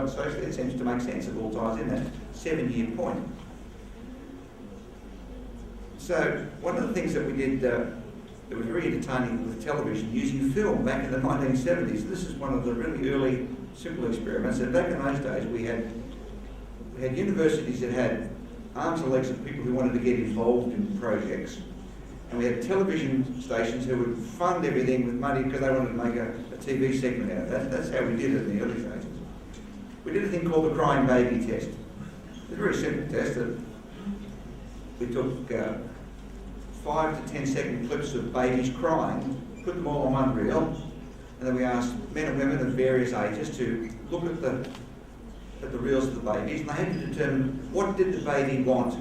and socially. It seems to make sense. It all ties in that 7-year point. So one of the things that we did that was very entertaining with television, using film back in the 1970s. This is one of the really early simple experiments. And back in those days, we had universities that had arms and legs of people who wanted to get involved in projects. And we had television stations who would fund everything with money because they wanted to make a TV segment out of that. That's how we did it in the early stages. We did a thing called the crying baby test. It's a very simple test that we took 5 to 10 second clips of babies crying, put them all on one reel, and then we asked men and women of various ages to look at the reels of the babies, and they had to determine what did the baby want,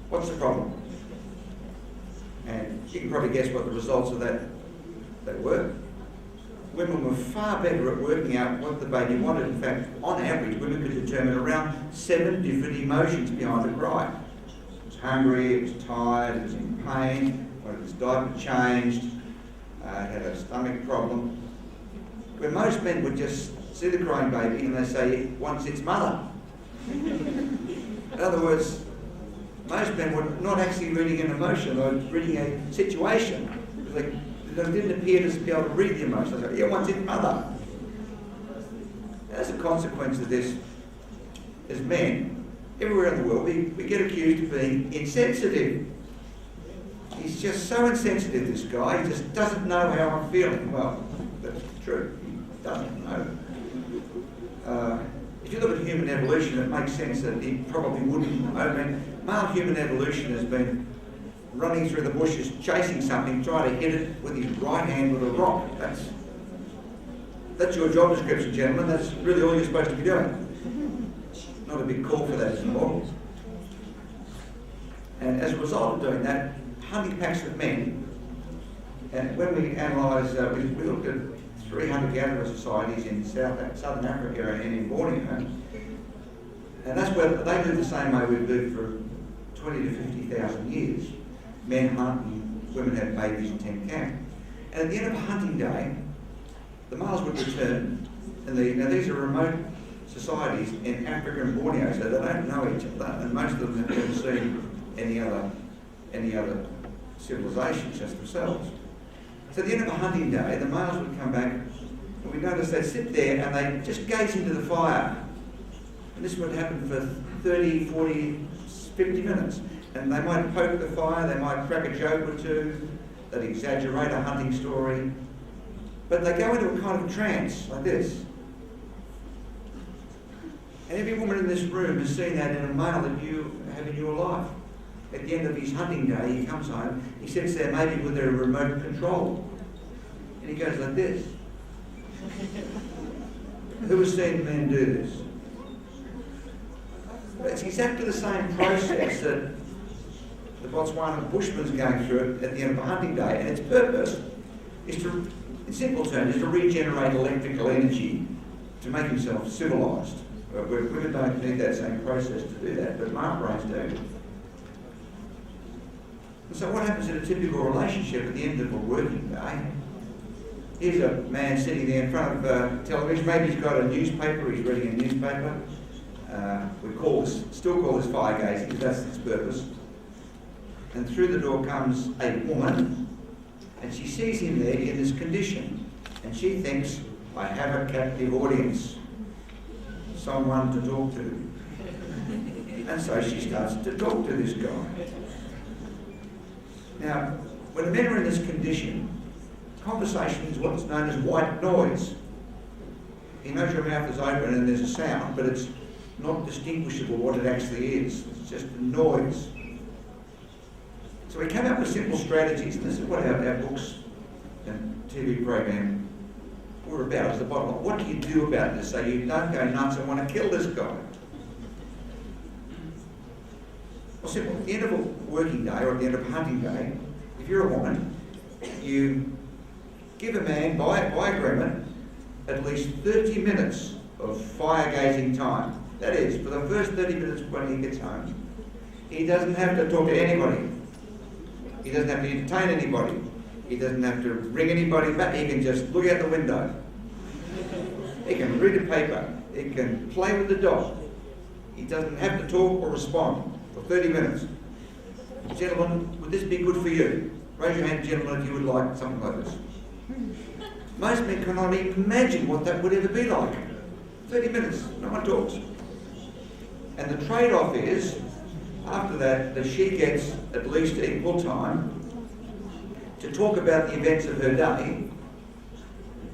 what's the problem. And you can probably guess what the results of that were. Women were far better at working out what the baby wanted. In fact, on average, women could determine around 7 different emotions behind the cry. It was hungry, it was tired, it was in pain, wanted its diaper changed, it had a stomach problem. Where most men would just see the crying baby and they say it wants its mother. In other words, most men were not actually reading an emotion, they were reading a situation. They didn't appear to be able to read the emotion. They said, it wants its mother. As a consequence of this, as men, everywhere in the world, we get accused of being insensitive. He's just so insensitive, this guy, he just doesn't know how I'm feeling. Well, that's true, he doesn't know. If you look at human evolution, it makes sense that he probably wouldn't know. I mean, male human evolution has been running through the bushes, chasing something, trying to hit it with his right hand with a rock. That's your job description, gentlemen. That's really all you're supposed to be doing. Not a big call for that anymore. And as a result of doing that, hunting packs of men, and when we analysed, we looked at 300 gatherer societies in southern Africa and in Borneo, and that's where they live the same way we've lived for 20 to 50,000 years. Men hunt and women have babies and tend camp. And at the end of a hunting day, the males would return, and now these are remote societies in Africa and Borneo, so they don't know each other, and most of them have never seen any other civilizations just themselves. So at the end of a hunting day, the males would come back, and we noticed they'd sit there and they'd just gaze into the fire. And this would happen for 30, 40, 50 minutes. And they might poke the fire, they might crack a joke or two, they'd exaggerate a hunting story. But they go into a kind of trance, like this. And every woman in this room has seen that in a male that you have in your life. At the end of his hunting day, he comes home, he sits there maybe with a remote control, and he goes like this. Who has seen men do this? But it's exactly the same process that the Botswana bushman's going through at the end of a hunting day, and its purpose is to, in simple terms, is to regenerate electrical energy to make himself civilised. Women don't need that same process to do that, but male brains do. And so what happens in a typical relationship at the end of a working day? Here's a man sitting there in front of television. Maybe he's got a newspaper, he's reading a newspaper. We still call this fire gazing, because that's its purpose. And through the door comes a woman, and she sees him there in this condition. And she thinks, I have a captive audience, someone to talk to. And so she starts to talk to this guy. Now, when the men are in this condition, conversation is what's known as white noise. You know your mouth is open and there's a sound, but it's not distinguishable what it actually is. It's just a noise. So we came up with simple strategies, and this is what our books and TV program were about, is the bottom line. What do you do about this so you don't go nuts and want to kill this guy? Well, simple. At the end of a working day or at the end of a hunting day, if you're a woman, you give a man, by agreement, at least 30 minutes of fire-gazing time. That is, for the first 30 minutes when he gets home, he doesn't have to talk to anybody. He doesn't have to entertain anybody. He doesn't have to ring anybody back. He can just look out the window. He can read a paper. He can play with the dog. He doesn't have to talk or respond for 30 minutes. Gentlemen, would this be good for you? Raise your hand, gentlemen, if you would like something like this. Most men cannot even imagine what that would ever be like. 30 minutes, no one talks. And the trade-off is, after that she gets at least equal time to talk about the events of her day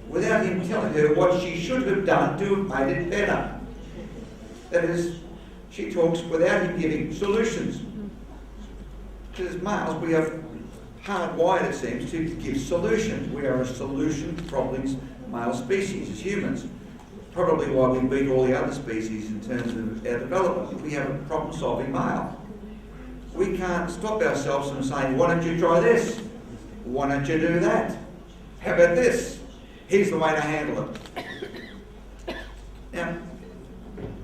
without him telling her what she should have done to have made it better. That is, she talks without him giving solutions. Because as males, we have hardwired, it seems, to give solutions. We are a solution-problems male species as humans. Probably why we beat all the other species in terms of our development. We have a problem-solving male. We can't stop ourselves from saying, why don't you try this? Why don't you do that? How about this? Here's the way to handle it. Now,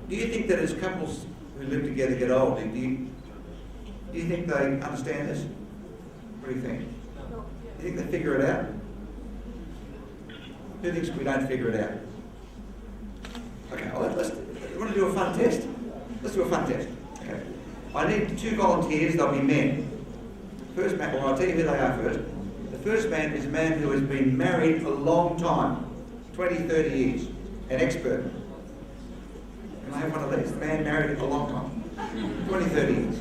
do you think that as couples who live together get older, do you think they understand this? What do you think? Do you think they figure it out? Who thinks we don't figure it out? Okay, you want to do a fun test? Let's do a fun test. Okay. I need 2 volunteers, they'll be men. First man, well, I'll tell you who they are first. The first man is a man who has been married a long time, 20, 30 years, an expert. Can I have one of these? The man married a long time, 20, 30 years.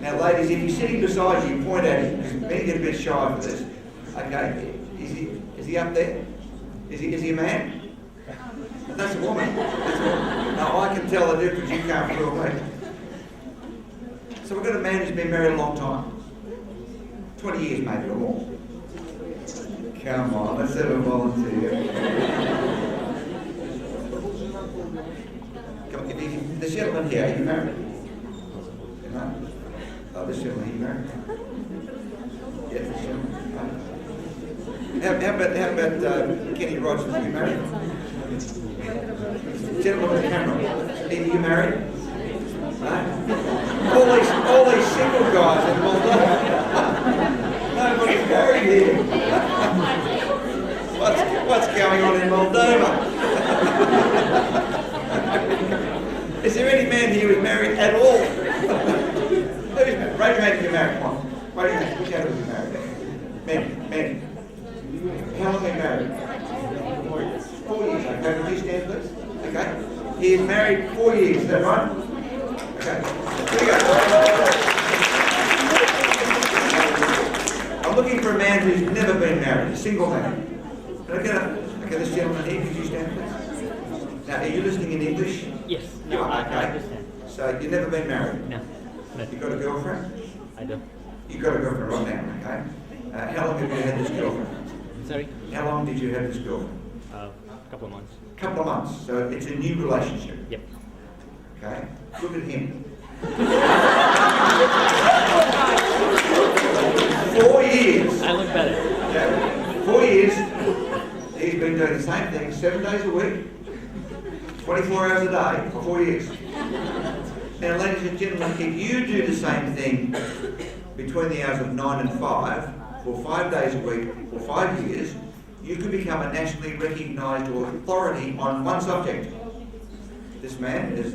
Now ladies, if he's sitting beside you, point at him, because men get a bit shy for this. Okay, is he up there? Is he a man? That's a woman. That's a woman. Now I can tell the difference, you can't fool me. So we've got a man who's been married a long time. 20 years maybe or more. Come on, let's have a volunteer. Come on, this gentleman here, are you married? No? Oh, this gentleman, are you married? Yes, this gentleman. How about Kenny Rogers, are you married? Gentleman with the camera, are you married? No? All these single guys in Moldova. Nobody's married here. What's going on in Moldova? Is there any man here who's married at all? Who's married? Raise your hand if you're married. Come on. Raise your hand. Which hand are you married? Men. How long are you married? 4 years. 4 years. Okay, would you stand please? Okay. He is married 4 years, is that right? Okay. Here we go. I'm looking for a man who's never been married, a single man. Can I get okay, this gentleman here, could you stand please? Now, are you listening in English? Yes. You are, okay. I understand. So, you've never been married? No. You got a girlfriend? I do. You got a girlfriend right now, okay. How long have you had this girlfriend? Sorry? How long did you have this girlfriend? A couple of months. Couple of months, so it's a new relationship. Yep. Okay, look at him. 4 years. I look better. Yeah, 4 years. He's been doing the same thing 7 days a week, 24 hours a day for 4 years. Now, ladies and gentlemen, if you do the same thing between the hours of 9 and 5 for 5 days a week for 5 years, you could become a nationally recognised authority on one subject. This man is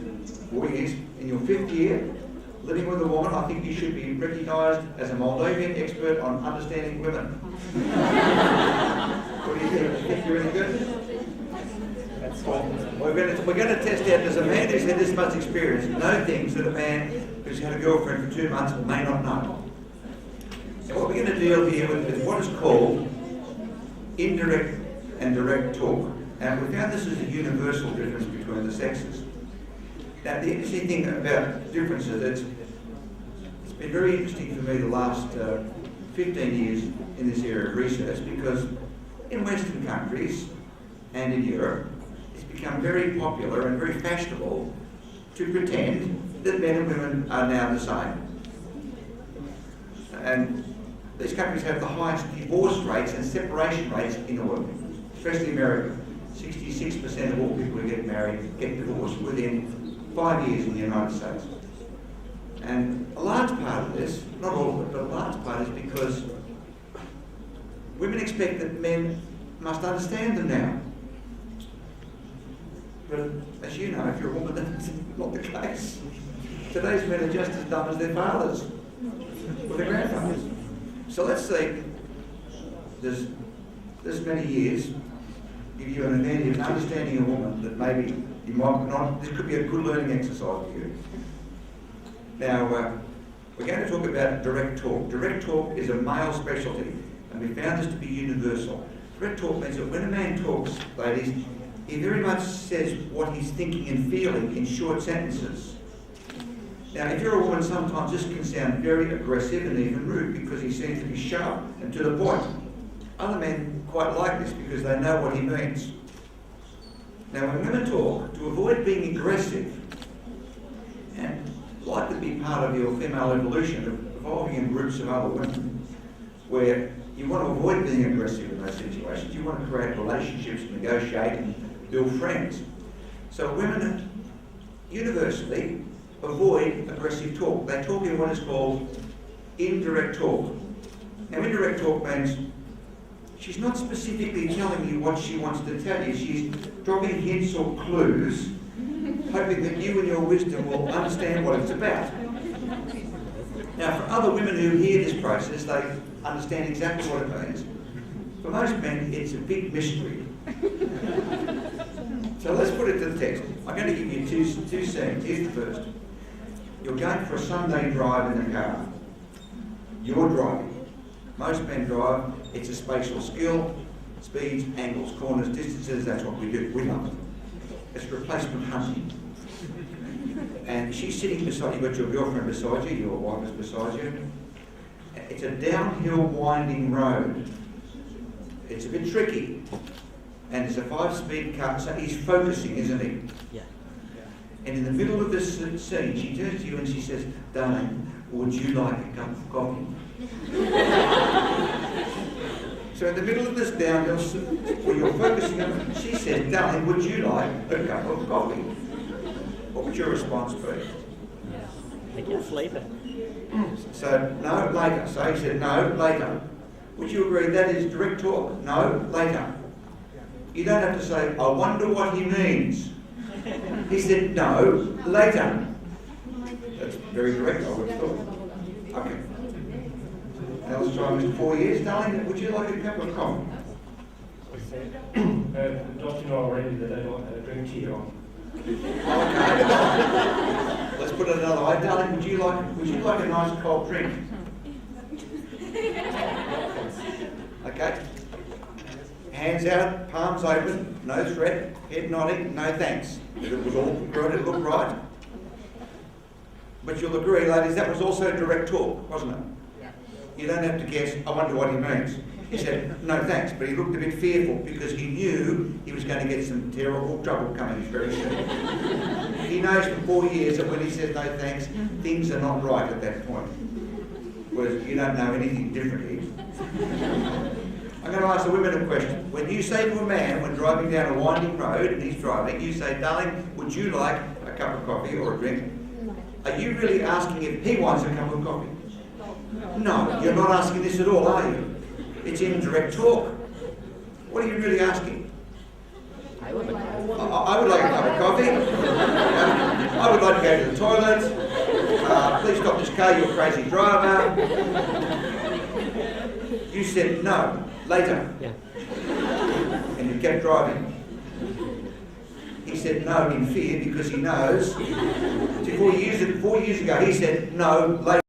4 years in your 5th year living with a woman. I think you should be recognised as a Moldovan expert on understanding women. What do you think? Do you think you're any good? That's fine. We're going to test out, does a man who's had this much experience know things that a man who's had a girlfriend for 2 months may not know? So what we're going to deal here with is what is called indirect and direct talk. And we found this is a universal difference between the sexes. Now, the interesting thing about differences, it's been very interesting for me the last 15 years in this area of research, because in Western countries and in Europe, it's become very popular and very fashionable to pretend that men and women are now the same. And these countries have the highest divorce rates and separation rates in the world, especially America. 66% of all people who get married get divorced within 5 years in the United States. And a large part of this, not all of it, but a large part is because women expect that men must understand them now. But as you know, if you're a woman, that's not the case. Today's men are just as dumb as their fathers or their grandfathers. So let's say there's this many years give you an advantage of understanding a woman that maybe you might not. This could be a good learning exercise for you. Now, we're going to talk about direct talk. Direct talk is a male specialty, and we found this to be universal. Direct talk means that when a man talks, ladies, he very much says what he's thinking and feeling in short sentences. Now, if you're a woman, sometimes this can sound very aggressive and even rude because he seems to be sharp and to the point. Other men quite like this because they know what he means. Now, when women talk, to avoid being aggressive and likely to be part of your female evolution of evolving in groups of other women, where you want to avoid being aggressive in those situations, you want to create relationships, negotiate and build friends. So women universally avoid aggressive talk. They talk in what is called indirect talk. Now, indirect talk means she's not specifically telling you what she wants to tell you. She's dropping hints or clues, hoping that you and your wisdom will understand what it's about. Now, for other women who hear this process, they understand exactly what it means. For most men, it's a big mystery. So let's put it to the text. I'm going to give you two scenes. Here's the first. You're going for a Sunday drive in the car. You're driving. Most men drive. It's a spatial skill. Speeds, angles, corners, distances, that's what we do. We love it. It's replacement hunting. And she's sitting beside you, you've got your girlfriend beside you, your wife is beside you. It's a downhill winding road. It's a bit tricky. And it's a 5-speed car, so he's focusing, isn't he? Yeah. And in the middle of this scene, she turns to you and she says, "Darling, would you like a cup of coffee?" So in the middle of this downhill, where you're focusing on, she says, "Darling, would you like a cup of coffee?" What would your response be? Yeah. I guess later. So, no, later. So he said, "No, later." Would you agree that is direct talk? No, later. You don't have to say, "I wonder what he means." He said, "No, later." That's very direct, I would have thought. Okay. Now let's try Mr. 4 years. Darling, would you like a cup of coffee? Don't you know already that I don't drink tea on? Okay. Let's put it another way. Darling, would you like a nice cold drink? Okay. Hands out, palms open, no threat, head nodding, no thanks. It was all good, it looked right. But you'll agree, ladies, that was also direct talk, wasn't it? Yeah. You don't have to guess, "I wonder what he means." He said, "No thanks," but he looked a bit fearful because he knew he was going to get some terrible trouble coming very soon. He knows for 4 years that when he says no thanks, things are not right at that point. Whereas you don't know anything different here. I'm going to ask the women a question. When you say to a man, when driving down a winding road and he's driving, you say, "Darling, would you like a cup of coffee or a drink?" Are you really asking if he wants a cup of coffee? No, you're not asking this at all, are you? It's indirect talk. What are you really asking? I would like that. I would like a cup of coffee. I would like to go to the toilet. Please stop this car, you're a crazy driver. You said no, later. Yeah. And you kept driving. He said no in fear because he knows. See, 4 years ago he said no, later.